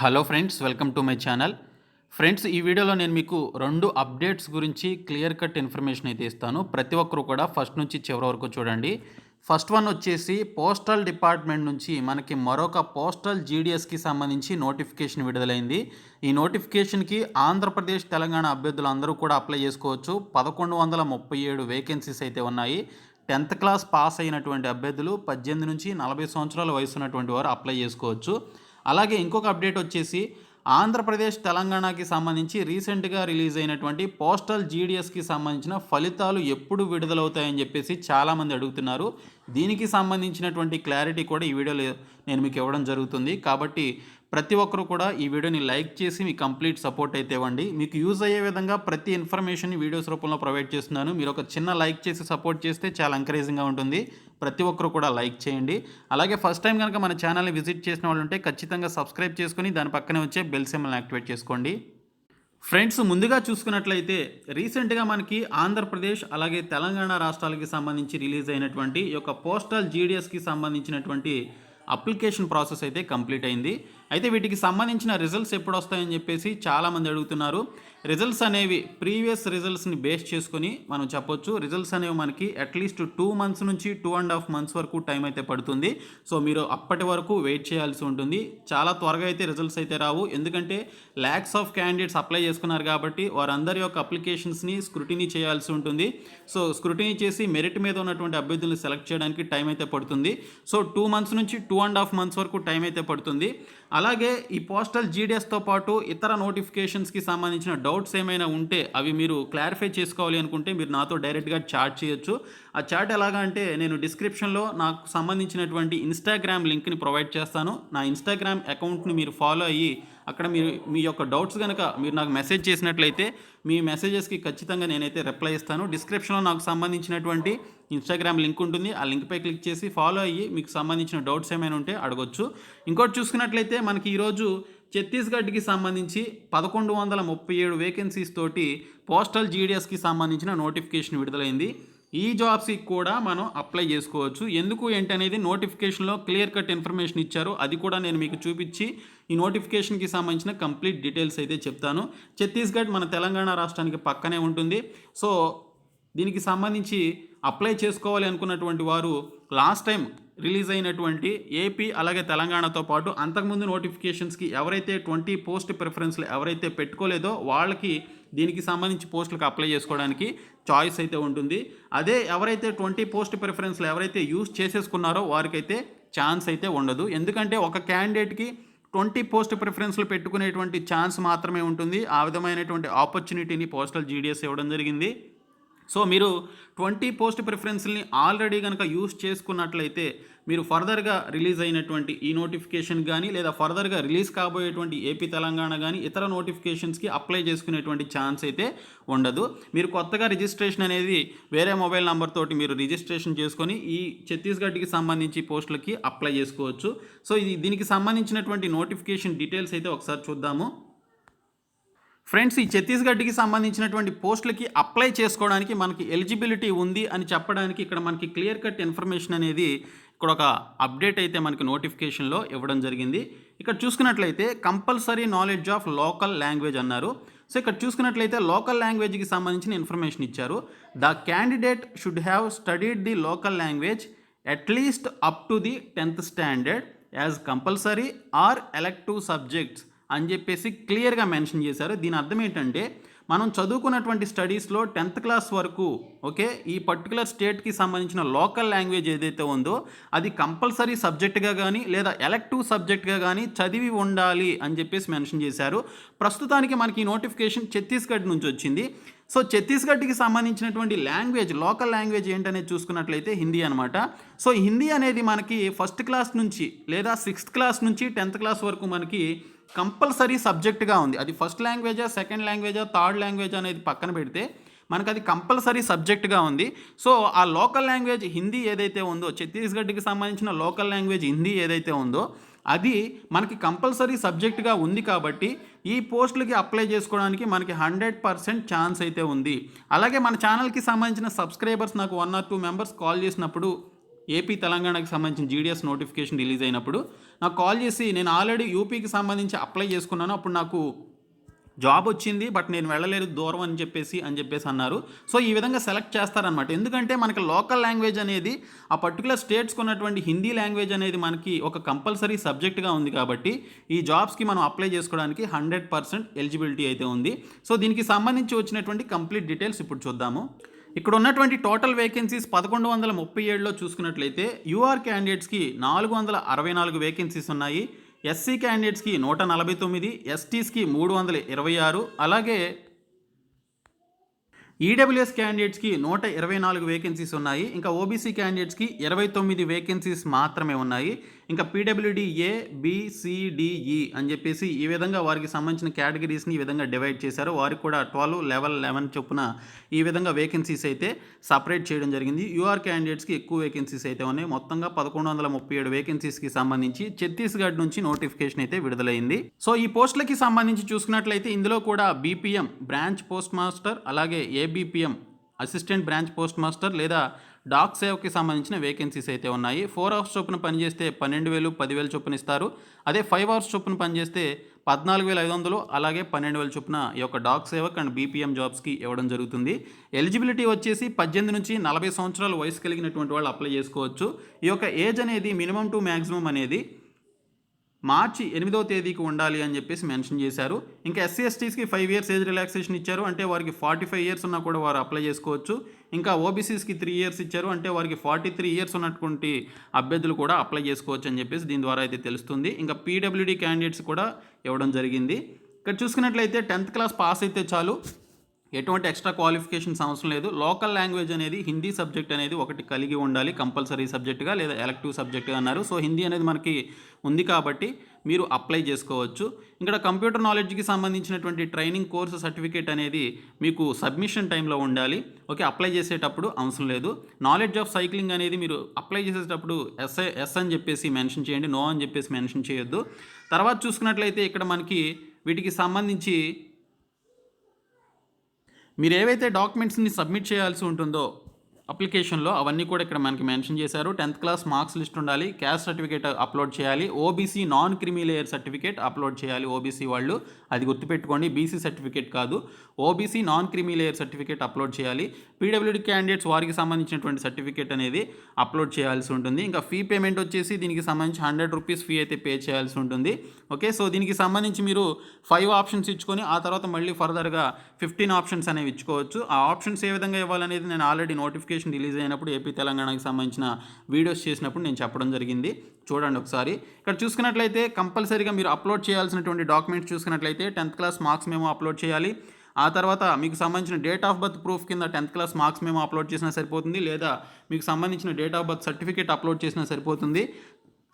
Hello friends, welcome to my channel. Friends, ఈ వీడియోలో నేను మీకు 2 అప్డేట్స్ గురించి క్లియర్ కట్ ఇన్ఫర్మేషన్ అయితే ఇస్తాను. ప్రతి ఒక్కరు కూడా ఫస్ట్ నుంచి చివరి వరకు చూడండి. ఫస్ట్ వన్ వచ్చేసి పోస్టల్ డిపార్ట్మెంట్ నుంచి మనకి మరొక పోస్టల్ జీడీఎస్కి సంబంధించి నోటిఫికేషన్ విడుదలైంది. ఈ నోటిఫికేషన్కి ఆంధ్రప్రదేశ్, తెలంగాణ అభ్యర్థులు అందరూ కూడా అప్లై చేసుకోవచ్చు. 1137 వేకెన్సీస్ అయితే ఉన్నాయి. 10th క్లాస్ పాస్ అయినటువంటి అభ్యర్థులు 18 నుంచి 40 సంవత్సరాల వయసు ఉన్నటువంటి వారు అప్లై చేసుకోవచ్చు. అలాగే ఇంకొక అప్డేట్ వచ్చేసి ఆంధ్రప్రదేశ్, తెలంగాణకి సంబంధించి రీసెంట్గా రిలీజ్ అయినటువంటి పోస్టల్ జీడీఎస్కి సంబంధించిన ఫలితాలు ఎప్పుడు విడుదలవుతాయని చెప్పేసి చాలామంది అడుగుతున్నారు. దీనికి సంబంధించినటువంటి క్లారిటీ కూడా ఈ వీడియోలో నేను మీకు ఇవ్వడం జరుగుతుంది. కాబట్టి ప్రతి ఒక్కరు కూడా ఈ వీడియోని లైక్ చేసి మీ కంప్లీట్ సపోర్ట్ అయితే ఇవ్వండి. మీకు యూజ్ అయ్యే విధంగా ప్రతి ఇన్ఫర్మేషన్ వీడియోస్ రూపంలో ప్రొవైడ్ చేస్తున్నాను. మీరు ఒక చిన్న లైక్ చేసి సపోర్ట్ చేస్తే చాలా ఎంకరేజింగ్గా ఉంటుంది. ప్రతి ఒక్కరు కూడా లైక్ చేయండి. అలాగే ఫస్ట్ టైం కనుక మన ఛానల్ని విజిట్ చేసిన వాళ్ళు ఉంటే ఖచ్చితంగా సబ్స్క్రైబ్ చేసుకుని దాని పక్కనే వచ్చే బెల్ సింబల్ని యాక్టివేట్ చేసుకోండి. ఫ్రెండ్స్, ముందుగా చూసుకున్నట్లయితే రీసెంట్గా మనకి ఆంధ్రప్రదేశ్ అలాగే తెలంగాణ రాష్ట్రాలకి సంబంధించి రిలీజ్ అయినటువంటి ఈ యొక్క పోస్టల్ జీడీఎస్కి సంబంధించినటువంటి అప్లికేషన్ ప్రాసెస్ అయితే కంప్లీట్ అయింది. అయితే వీటికి సంబంధించిన రిజల్ట్స్ ఎప్పుడు వస్తాయని చెప్పేసి చాలామంది అడుగుతున్నారు. రిజల్ట్స్ అనేవి ప్రీవియస్ రిజల్ట్స్ని బేస్ చేసుకొని మనం చెప్పొచ్చు. రిజల్ట్స్ అనేవి మనకి అట్లీస్ట్ 2 months నుంచి 2.5 months వరకు టైం అయితే పడుతుంది. సో మీరు అప్పటి వరకు వెయిట్ చేయాల్సి ఉంటుంది. చాలా త్వరగా అయితే రిజల్ట్స్ అయితే రావు. ఎందుకంటే ల్యాక్స్ ఆఫ్ క్యాండిడేట్స్ అప్లై చేసుకున్నారు కాబట్టి వారందరి యొక్క అప్లికేషన్స్ని స్క్రూటినీ చేయాల్సి ఉంటుంది. సో స్క్రూటినీ చేసి మెరిట్ మీద ఉన్నటువంటి అభ్యర్థులను సెలెక్ట్ చేయడానికి టైం అయితే పడుతుంది. సో 2 months నుంచి 2.5 months వరకు టైం అయితే పడుతుంది. అలాగే ఈ పోస్టల్ జీడీఎస్తో పాటు ఇతర నోటిఫికేషన్స్కి సంబంధించిన డౌట్స్ ఏమైనా ఉంటే అవి మీరు క్లారిఫై చేసుకోవాలి అనుకుంటే మీరు నాతో డైరెక్ట్గా చాట్ చేయొచ్చు. ఆ చాట్ ఎలాగా అంటే నేను డిస్క్రిప్షన్లో నాకు సంబంధించినటువంటి ఇన్స్టాగ్రామ్ లింక్ని ప్రొవైడ్ చేస్తాను. నా ఇన్స్టాగ్రామ్ అకౌంట్ని మీరు ఫాలో అయ్యి అక్కడ మీరు మీ యొక్క డౌట్స్ కనుక మీరు నాకు మెసేజ్ చేసినట్లయితే మీ మెసేజెస్కి ఖచ్చితంగా నేనైతే రిప్లై ఇస్తాను. డిస్క్రిప్షన్లో నాకు సంబంధించినటువంటి ఇన్స్టాగ్రామ్ లింక్ ఉంటుంది. ఆ లింక్పై క్లిక్ చేసి ఫాలో అయ్యి మీకు సంబంధించిన డౌట్స్ ఏమైనా ఉంటే అడగొచ్చు. ఇంకోటి చూసుకున్నట్లయితే మనకి ఈరోజు ఛత్తీస్గఢ్కి సంబంధించి 1137 వేకెన్సీస్ తోటి పోస్టల్ జీడీఎస్కి సంబంధించిన నోటిఫికేషన్ విడుదలైంది. ఈ జాబ్స్కి కూడా మనం అప్లై చేసుకోవచ్చు. ఎందుకు ఏంటనేది నోటిఫికేషన్లో క్లియర్ కట్ ఇన్ఫర్మేషన్ ఇచ్చారు. అది కూడా నేను మీకు చూపించి ఈ నోటిఫికేషన్కి సంబంధించిన కంప్లీట్ డీటెయిల్స్ అయితే చెప్తాను. ఛత్తీస్గఢ్ మన తెలంగాణ రాష్ట్రానికి పక్కనే ఉంటుంది. సో దీనికి సంబంధించి అప్లై చేసుకోవాలి అనుకున్నటువంటి వారు లాస్ట్ టైం రిలీజ్ అయినటువంటి ఏపీ అలాగే తెలంగాణతో పాటు అంతకుముందు నోటిఫికేషన్స్కి ఎవరైతే 20 పోస్ట్ ప్రిఫరెన్స్లు ఎవరైతే పెట్టుకోలేదో వాళ్ళకి దీనికి సంబంధించి పోస్టులకు అప్లై చేసుకోవడానికి చాయిస్ అయితే ఉంటుంది. అదే ఎవరైతే 20 పోస్ట్ ప్రిఫరెన్స్లు ఎవరైతే యూజ్ చేసేసుకున్నారో వారికైతే ఛాన్స్ అయితే ఉండదు. ఎందుకంటే ఒక క్యాండిడేట్కి 20 పోస్ట్ ప్రిఫరెన్స్లు పెట్టుకునేటువంటి ఛాన్స్ మాత్రమే ఉంటుంది. ఆ విధమైనటువంటి ఆపర్చునిటీని పోస్టల్ జీడీఎస్ ఇవ్వడం జరిగింది. సో మీరు 20 పోస్ట్ ప్రిఫరెన్స్ని ఆల్రెడీ కనుక యూస్ చేసుకున్నట్లయితే మీరు ఫర్దర్గా రిలీజ్ అయినటువంటి ఈ నోటిఫికేషన్ కానీ లేదా ఫర్దర్గా రిలీజ్ కాబోయేటువంటి ఏపీ తెలంగాణ కానీ ఇతర నోటిఫికేషన్స్కి అప్లై చేసుకునేటువంటి ఛాన్స్ అయితే ఉండదు. మీరు కొత్తగా రిజిస్ట్రేషన్ అనేది వేరే మొబైల్ నెంబర్ తోటి మీరు రిజిస్ట్రేషన్ చేసుకొని ఈ ఛత్తీస్గఢ్కి సంబంధించి పోస్టులకి అప్లై చేసుకోవచ్చు. సో దీనికి సంబంధించినటువంటి నోటిఫికేషన్ డీటెయిల్స్ అయితే ఒకసారి చూద్దాము. ఫ్రెండ్స్, ఈ ఛత్తీస్గఢ్కి సంబంధించినటువంటి పోస్టులకి అప్లై చేసుకోవడానికి మనకి ఎలిజిబిలిటీ ఉంది అని చెప్పడానికి ఇక్కడ మనకి క్లియర్ కట్ ఇన్ఫర్మేషన్ అనేది ఇక్కడ ఒక అప్డేట్ అయితే మనకి నోటిఫికేషన్లో ఇవ్వడం జరిగింది. ఇక్కడ చూసుకున్నట్లయితే compulsory knowledge of local language అన్నారు. సో ఇక్కడ చూసుకున్నట్లయితే లోకల్ లాంగ్వేజ్కి సంబంధించిన ఇన్ఫర్మేషన్ ఇచ్చారు. The candidate should have studied the local language at least up to the 10th standard as compulsory or elective subjects అని చెప్పేసి క్లియర్గా మెన్షన్ చేశారు. దీని అర్థం ఏంటంటే మనం చదువుకున్నటువంటి స్టడీస్లో 10th క్లాస్ వరకు ఓకే ఈ పర్టికులర్ స్టేట్కి సంబంధించిన లోకల్ లాంగ్వేజ్ ఏదైతే ఉందో అది కంపల్సరీ సబ్జెక్ట్గా కానీ లేదా ఎలెక్టివ్ సబ్జెక్ట్గా కానీ చదివి ఉండాలి అని చెప్పేసి మెన్షన్ చేశారు. ప్రస్తుతానికి మనకి ఈ నోటిఫికేషన్ ఛత్తీస్గఢ్ నుంచి వచ్చింది. సో ఛత్తీస్గఢ్కి సంబంధించినటువంటి లాంగ్వేజ్ లోకల్ లాంగ్వేజ్ ఏంటనేది చూసుకున్నట్లయితే హిందీ అనమాట. సో హిందీ అనేది మనకి 1st క్లాస్ నుంచి లేదా 6th క్లాస్ నుంచి 10th క్లాస్ వరకు మనకి కంపల్సరీ సబ్జెక్ట్గా ఉంది. అది ఫస్ట్ లాంగ్వేజా, సెకండ్ లాంగ్వేజా, థర్డ్ లాంగ్వేజ్ అనేది పక్కన పెడితే మనకు అది కంపల్సరీ సబ్జెక్ట్గా ఉంది. సో ఆ లోకల్ లాంగ్వేజ్ హిందీ ఏదైతే ఉందో ఛత్తీస్గఢ్కి సంబంధించిన లోకల్ లాంగ్వేజ్ హిందీ ఏదైతే ఉందో అది మనకి కంపల్సరీ సబ్జెక్ట్గా ఉంది కాబట్టి ఈ పోస్టులకి అప్లై చేసుకోవడానికి మనకి 100% ఛాన్స్ అయితే ఉంది. అలాగే మన ఛానల్కి సంబంధించిన సబ్స్క్రైబర్స్ నాకు 1 or 2 మెంబర్స్ కాల్ చేసినప్పుడు ఏపీ తెలంగాణకి సంబంధించిన జీడీఎస్ నోటిఫికేషన్ రిలీజ్ అయినప్పుడు నాకు కాల్ చేసి, నేను ఆల్రెడీ యూపీకి సంబంధించి అప్లై చేసుకున్నాను, అప్పుడు నాకు జాబ్ వచ్చింది, బట్ నేను వెళ్ళలేదు దూరం అని చెప్పేసి అన్నారు. సో ఈ విధంగా సెలెక్ట్ చేస్తారనమాట. ఎందుకంటే మనకి లోకల్ లాంగ్వేజ్ అనేది ఆ పర్టికులర్ స్టేట్స్కి ఉన్నటువంటి హిందీ లాంగ్వేజ్ అనేది మనకి ఒక కంపల్సరీ సబ్జెక్ట్గా ఉంది కాబట్టి ఈ జాబ్స్కి మనం అప్లై చేసుకోవడానికి 100% ఎలిజిబిలిటీ అయితే ఉంది. సో దీనికి సంబంధించి వచ్చినటువంటి కంప్లీట్ డీటెయిల్స్ ఇప్పుడు చూద్దాము. ఇక్కడ ఉన్నటువంటి టోటల్ వేకెన్సీస్ 1137లో చూసుకున్నట్లయితే యూఆర్ క్యాండిడేట్స్కి 464 వేకెన్సీస్ ఉన్నాయి. ఎస్సీ క్యాండిడేట్స్కి 149, ఎస్టీస్కి 326, అలాగే ఈడబ్ల్యూఎస్ క్యాండిడేట్స్కి 124 వేకెన్సీస్ ఉన్నాయి. ఇంకా ఓబీసీ క్యాండిడేట్స్కి 29 వేకెన్సీస్ మాత్రమే ఉన్నాయి. ఇంకా పీడబ్ల్యూడీ ఏ, బి, సి, డి, ఈ అని చెప్పేసి ఈ విధంగా వారికి సంబంధించిన కేటగిరీస్ని ఈ విధంగా డివైడ్ చేశారు. వారికి కూడా 12, 11 చొప్పున ఈ విధంగా వేకెన్సీస్ అయితే సపరేట్ చేయడం జరిగింది. యూఆర్ క్యాండిడేట్స్కి ఎక్కువ వేకెన్సీస్ అయితే ఉన్నాయి. మొత్తంగా 1137 వేకెన్సీస్కి సంబంధించి ఛత్తీస్గఢ్ నుంచి నోటిఫికేషన్ అయితే విడుదలైంది. సో ఈ పోస్టులకి సంబంధించి చూసుకున్నట్లయితే ఇందులో కూడా బీపీఎం బ్రాంచ్ పోస్ట్ మాస్టర్, అలాగే ABPM assistant branch post master లేదా డాక్ సేవకి సంబంధించిన వేకెన్సీస్ అయితే ఉన్నాయి. 4 అవర్స్ చొప్పున పనిచేస్తే 12,000, 10,000 చొప్పున ఇస్తారు. అదే 5 అవర్స్ చొప్పున పనిచేస్తే 14,500, అలాగే 12,000 చొప్పున ఈ యొక్క డాక్ సేవక్ అండ్ బీపీఎం జాబ్స్కి ఇవ్వడం జరుగుతుంది. ఎలిజిబిలిటీ వచ్చేసి 18 నుంచి 40 సంవత్సరాల వయసు కలిగినటువంటి వాళ్ళు అప్లై చేసుకోవచ్చు. ఈ యొక్క ఏజ్ అనేది మినిమం టు మ్యాక్సిమం అనేది మార్చి 8వ తేదీకి ఉండాలి అని చెప్పేసి మెన్షన్ చేశారు. ఇంకా ఎస్సీ ఎస్టీస్కి 5 ఇయర్స్ ఏజ్ రిలాక్సేషన్ ఇచ్చారు, అంటే వారికి 45 ఇయర్స్ ఉన్నా కూడా వారు అప్లై చేసుకోవచ్చు. ఇంకా ఓబీసీస్కి 3 ఇయర్స్ ఇచ్చారు, అంటే వారికి 43 ఇయర్స్ ఉన్నటువంటి అభ్యర్థులు కూడా అప్లై చేసుకోవచ్చు అని చెప్పేసి దీని ద్వారా అయితే తెలుస్తుంది. ఇంకా పీడబ్ల్యూడీ క్యాండిడేట్స్ కూడా ఇవ్వడం జరిగింది. ఇక్కడ చూసుకున్నట్లయితే 10th క్లాస్ పాస్ అయితే చాలు, ఎటువంటి ఎక్స్ట్రా క్వాలిఫికేషన్స్ అవసరం లేదు. లోకల్ లాంగ్వేజ్ అనేది హిందీ సబ్జెక్ట్ అనేది ఒకటి కలిగి ఉండాలి కంపల్సరీ సబ్జెక్ట్గా లేదా ఎలెక్టివ్ సబ్జెక్ట్గా అన్నారు. సో హిందీ అనేది మనకి ఉంది కాబట్టి మీరు అప్లై చేసుకోవచ్చు. ఇక్కడ కంప్యూటర్ నాలెడ్జ్కి సంబంధించినటువంటి ట్రైనింగ్ కోర్సు సర్టిఫికేట్ అనేది మీకు సబ్మిషన్ టైంలో ఉండాలి. ఓకే, అప్లై చేసేటప్పుడు అవసరం లేదు. నాలెడ్జ్ ఆఫ్ సైక్లింగ్ అనేది మీరు అప్లై చేసేటప్పుడు ఎస్ అని చెప్పేసి మెన్షన్ చేయండి, నో అని చెప్పేసి మెన్షన్ చేయొద్దు. తర్వాత చూసుకున్నట్లయితే ఇక్కడ మనకి వీటికి సంబంధించి మీరు ఏవైతే డాక్యుమెంట్స్ని సబ్మిట్ చేయాల్సి ఉంటుందో అప్లికేషన్లో అవన్నీ కూడా ఇక్కడ మనకి మెన్షన్ చేశారు. 10th క్లాస్ మార్క్స్ లిస్ట్ ఉండాలి, క్యాస్ట్ సర్టిఫికేట్ అప్లోడ్ చేయాలి, OBC non creamy layer certificate upload చేయాలి. ఓబీసీ వాళ్ళు అది గుర్తుపెట్టుకోండి, బీసీ సర్టిఫికేట్ కాదు, OBC non creamy layer certificate upload చేయాలి. పీడబ్ల్యూడీ క్యాండిడేట్స్ వారికి సంబంధించినటువంటి సర్టిఫికేట్ అనేది అప్లోడ్ చేయాల్సి ఉంటుంది. ఇంకా ఫీ పేమెంట్ వచ్చేసి దీనికి సంబంధించి 100 రూపీస్ ఫీ అయితే పే చేయాల్సి ఉంటుంది. ఓకే, సో దీనికి సంబంధించి మీరు 5 ఆప్షన్స్ ఇచ్చుకొని ఆ తర్వాత మళ్ళీ ఫర్దర్గా 15 ఆప్షన్స్ అనేవి ఇచ్చుకోవచ్చు. ఆ ఆప్షన్స్ ఏ విధంగా ఇవ్వాలనేది నేను ఆల్రెడీ నోటిఫికేషన్ రిలీజ్ అయినప్పుడు ఏపీ తెలంగాణకి సంబంధించిన వీడియోస్ చేసినప్పుడు నేను చెప్పడం జరిగింది, చూడండి ఒకసారి. ఇక్కడ చూసుకున్నట్లయితే కంపల్సరీగా మీరు అప్లోడ్ చేయాల్సినటువంటి డాక్యుమెంట్స్ చూసుకున్నట్లయితే 10th క్లాస్ మార్క్స్ మేము అప్లోడ్ చేయాలి. ఆ తర్వాత మీకు సంబంధించిన డేట్ ఆఫ్ బర్త్ ప్రూఫ్ కింద 10th క్లాస్ మార్క్స్ మేము అప్లోడ్ చేసినా సరిపోతుంది, లేదా మీకు సంబంధించిన date of birth certificate upload చేసినా సరిపోతుంది.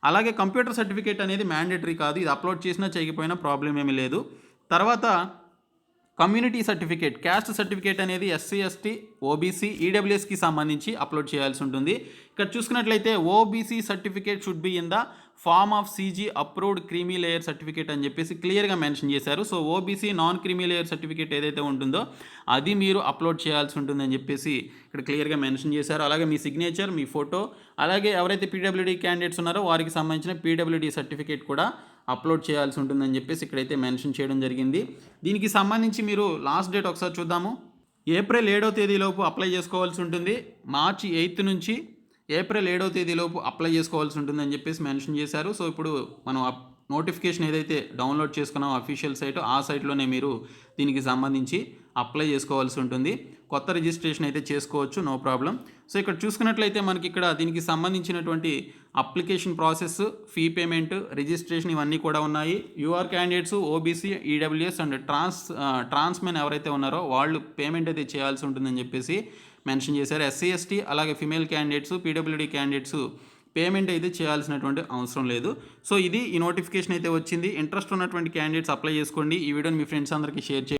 అలాగే కంప్యూటర్ సర్టిఫికేట్ అనేది మ్యాండేటరీ కాదు, ఇది అప్లోడ్ చేసినా చేయకపోయినా ప్రాబ్లం ఏమీ లేదు. తర్వాత కమ్యూనిటీ సర్టిఫికేట్, క్యాస్ట్ సర్టిఫికేట్ అనేది ఎస్సీ ఎస్టీ ఓబీసీ ఈడబ్ల్యూఎస్కి సంబంధించి అప్లోడ్ చేయాల్సి ఉంటుంది. ఇక్కడ చూసుకున్నట్లయితే OBC certificate should be in the form of CG approved creamy layer certificate అని చెప్పేసి క్లియర్గా మెన్షన్ చేశారు. So OBC non creamy layer certificate ఏదైతే ఉంటుందో అది మీరు అప్లోడ్ చేయాల్సి ఉంటుందని చెప్పేసి ఇక్కడ క్లియర్గా మెన్షన్ చేశారు. అలాగే మీ సిగ్నేచర్, మీ ఫోటో, అలాగే ఎవరైతే పీడబ్ల్యూడీ క్యాండిడేట్స్ ఉన్నారో వారికి సంబంధించిన పీడబ్ల్యూడీ సర్టిఫికేట్ కూడా అప్లోడ్ చేయాల్సి ఉంటుందని చెప్పేసి ఇక్కడైతే మెన్షన్ చేయడం జరిగింది. దీనికి సంబంధించి మీరు లాస్ట్ డేట్ ఒకసారి చూద్దాము. ఏప్రిల్ 7వ తేదీలోపు అప్లై చేసుకోవాల్సి ఉంటుంది. మార్చి 8 నుంచి ఏప్రిల్ 7వ తేదీలోపు అప్లై చేసుకోవాల్సి ఉంటుందని చెప్పేసి మెన్షన్ చేశారు. సో ఇప్పుడు మనం నోటిఫికేషన్ ఏదైతే డౌన్లోడ్ చేసుకున్నామో అఫీషియల్ సైట్, ఆ సైట్లోనే మీరు దీనికి సంబంధించి అప్లై చేసుకోవాల్సి ఉంటుంది. కొత్త రిజిస్ట్రేషన్ అయితే చేసుకోవచ్చు, నో ప్రాబ్లం. సో ఇక్కడ చూసుకున్నట్లయితే మనకి ఇక్కడ దీనికి సంబంధించినటువంటి application process, fee payment, registration ఇవన్నీ కూడా ఉన్నాయి. UR candidates, OBC, EWS and transmen ఎవరైతే ఉన్నారో వాళ్ళు పేమెంట్ అయితే చేయాల్సి ఉంటుందని చెప్పేసి మెన్షన్ చేశారు. ఎస్సీ ఎస్టీ అలాగే female candidates, PWD candidates payment అయితే చేయాల్సినటువంటి అవసరం లేదు. సో ఇది ఈ నోటిఫికేషన్ అయితే వచ్చింది. ఇంట్రెస్ట్ ఉన్నటువంటి క్యాండిడేట్స్ అప్లై చేసుకోండి. ఈ వీడియోని మీ ఫ్రెండ్స్ అందరికీ షేర్ చేయండి.